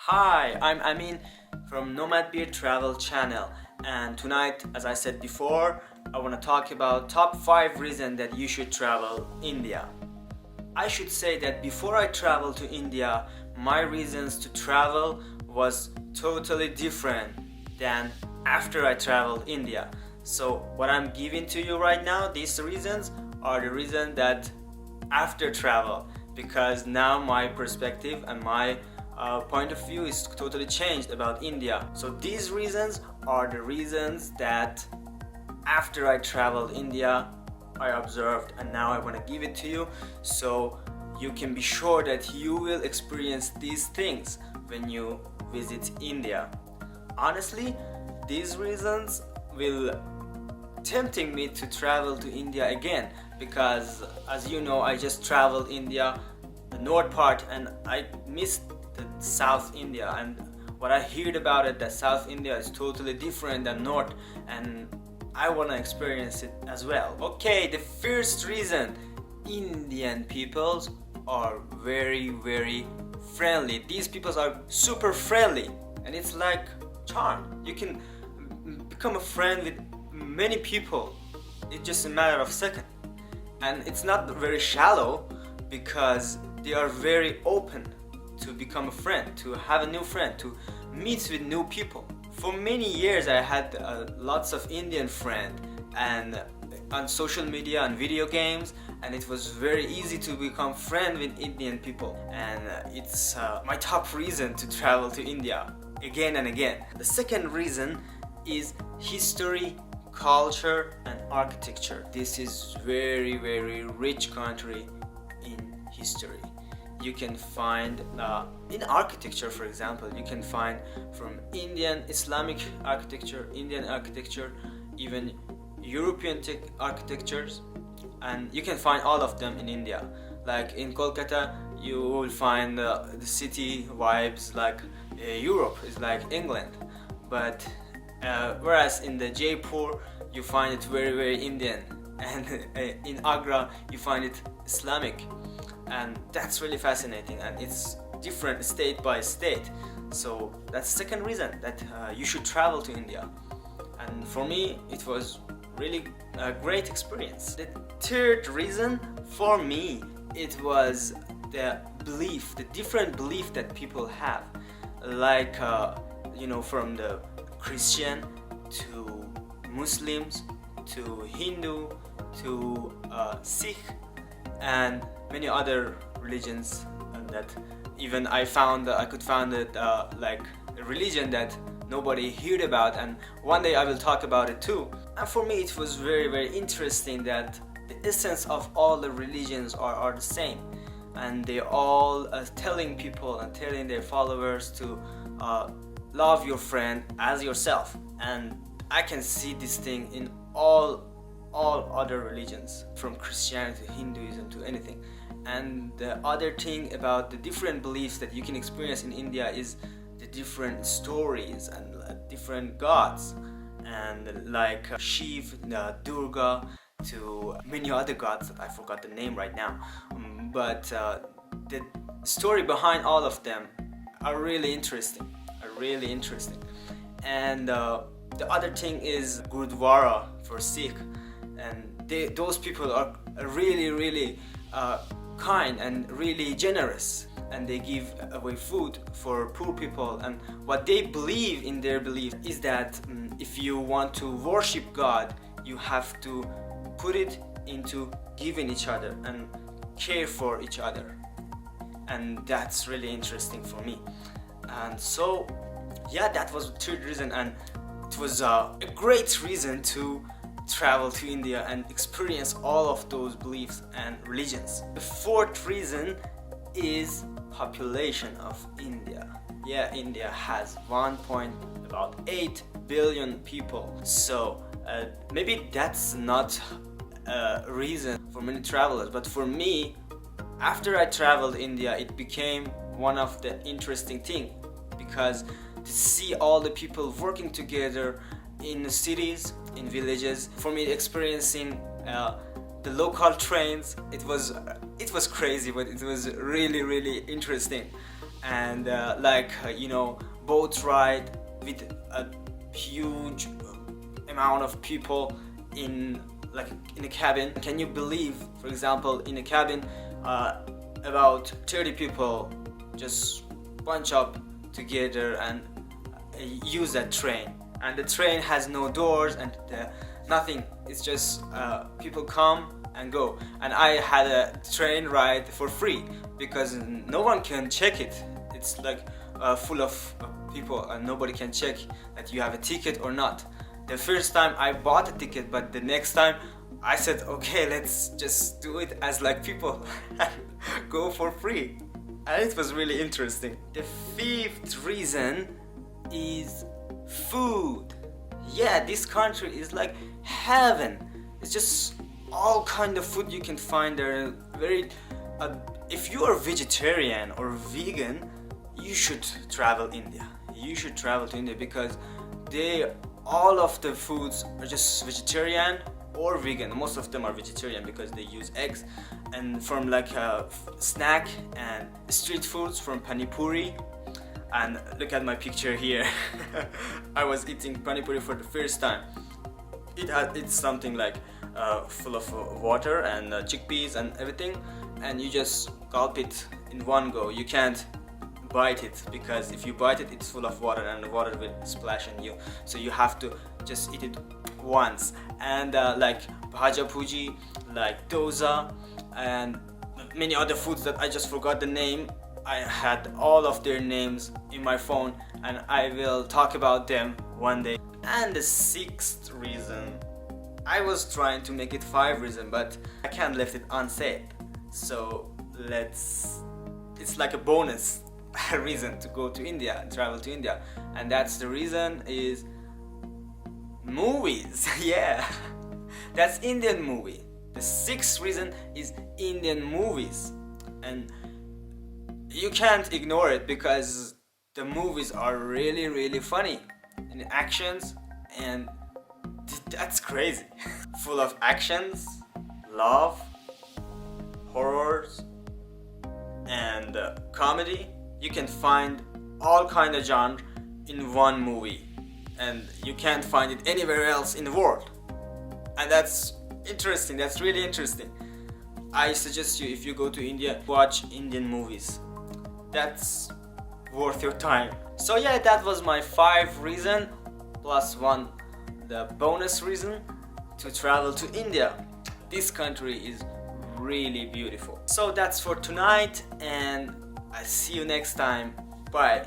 Hi, I'm Amin from Nomad Beer Travel Channel, and tonight, as I said before, I want to talk about top 5 reasons that you should travel India. I should say that before I traveled to India, my reasons to travel was totally different than after I traveled India. So what I'm giving to you right now, these reasons are the reasons that after travel, because now my perspective and my point of view is totally changed about India. So these reasons are the reasons that after I traveled India I observed, and now I want to give it to you so you can be sure that you will experience these things when you visit India. Honestly, these reasons will tempting me to travel to India again, because as you know, I just traveled India, the north part, and I missed the South India. And what I heard about it, that South India is totally different than North, and I want to experience it as well. Okay, the first reason, Indian peoples are very friendly. These peoples are super friendly, and it's like charm. You can become a friend with many people. It's just a matter of second, and it's not very shallow because they are very open to become a friend, to have a new friend, to meet with new people. For many years I had lots of Indian friends, and on social media and video games, and it was very easy to become friend with Indian people, and it's my top reason to travel to India again and again. The second reason is history, culture and architecture. This is very rich country in history. You can find in architecture, for example, you can find from Indian Islamic architecture, Indian architecture, even European architectures, and you can find all of them in India. Like in Kolkata, you will find the city vibes like Europe, is like England, but whereas in the Jaipur you find it very Indian, and in Agra you find it Islamic, and that's really fascinating, and it's different state by state. So that's the second reason that you should travel to India, and for me it was really a great experience. The third reason, for me, it was the belief, the different belief that people have, like from the Christian to Muslims to Hindu to Sikh and many other religions, and that even I could find it like a religion that nobody heard about, and one day I will talk about it too. And for me it was very interesting that the essence of all the religions are the same, and they all telling people and telling their followers to love your friend as yourself. And I can see this thing in all other religions, from Christianity to Hinduism to anything. And the other thing about the different beliefs that you can experience in India is the different stories and different gods, and like Shiv, Durga, to many other gods that I forgot the name right now, but the story behind all of them are really interesting, and the other thing is Gurdwara for Sikh, and those people are really kind and really generous, and they give away food for poor people. And what they believe in their belief is that if you want to worship God, you have to put it into giving each other and care for each other, and that's really interesting for me. And so yeah, that was the third reason, and it was a great reason to travel to India and experience all of those beliefs and religions. The fourth reason is population of India. Yeah, India has 1.8 billion people, so maybe that's not a reason for many travelers, but for me, after I traveled India, it became one of the interesting thing, because to see all the people working together in the cities, in villages, for me experiencing the local trains, it was crazy, but it was really interesting. and boat ride with a huge amount of people in a cabin. Can you believe, for example, in a cabin about 30 people just bunch up together and use that train, and the train has no doors and nothing. It's just people come and go, and I had a train ride for free because no one can check it. It's like full of people and nobody can check that you have a ticket or not. The first time I bought a ticket, but the next time I said, okay, let's just do it as like people go for free, and it was really interesting. The fifth reason is food. Yeah, this country is like heaven. It's just all kind of food you can find there. If you are vegetarian or vegan, you should travel India. You should travel to India because all of the foods are just vegetarian or vegan. Most of them are vegetarian because they use eggs, and from like a snack and street foods from pani puri. And look at my picture here. I was eating pani puri for the first time. It's something like full of water and chickpeas and everything, and you just gulp it in one go. You can't bite it because if you bite it, it's full of water and the water will splash on you. So you have to just eat it once. And like bhaja bhuji, like dosa, and many other foods that I just forgot the name. I had all of their names in my phone, and I will talk about them one day. And the sixth reason, I was trying to make it 5 reasons, but I can't left it unsaid. So it's like a bonus reason to go to India, travel to India, and that's the reason is movies. Yeah, that's Indian movie. The sixth reason is Indian movies, and you can't ignore it because the movies are really, really funny in actions, and that's crazy. Full of actions, love, horrors, and comedy. You can find all kind of genre in one movie, and you can't find it anywhere else in the world. And that's interesting. That's really interesting. I suggest you, if you go to India, watch Indian movies. That's worth your time. So yeah, that was my 5 reason plus 1, the bonus reason to travel to India. This country is really beautiful. So that's for tonight, and I'll see you next time. Bye.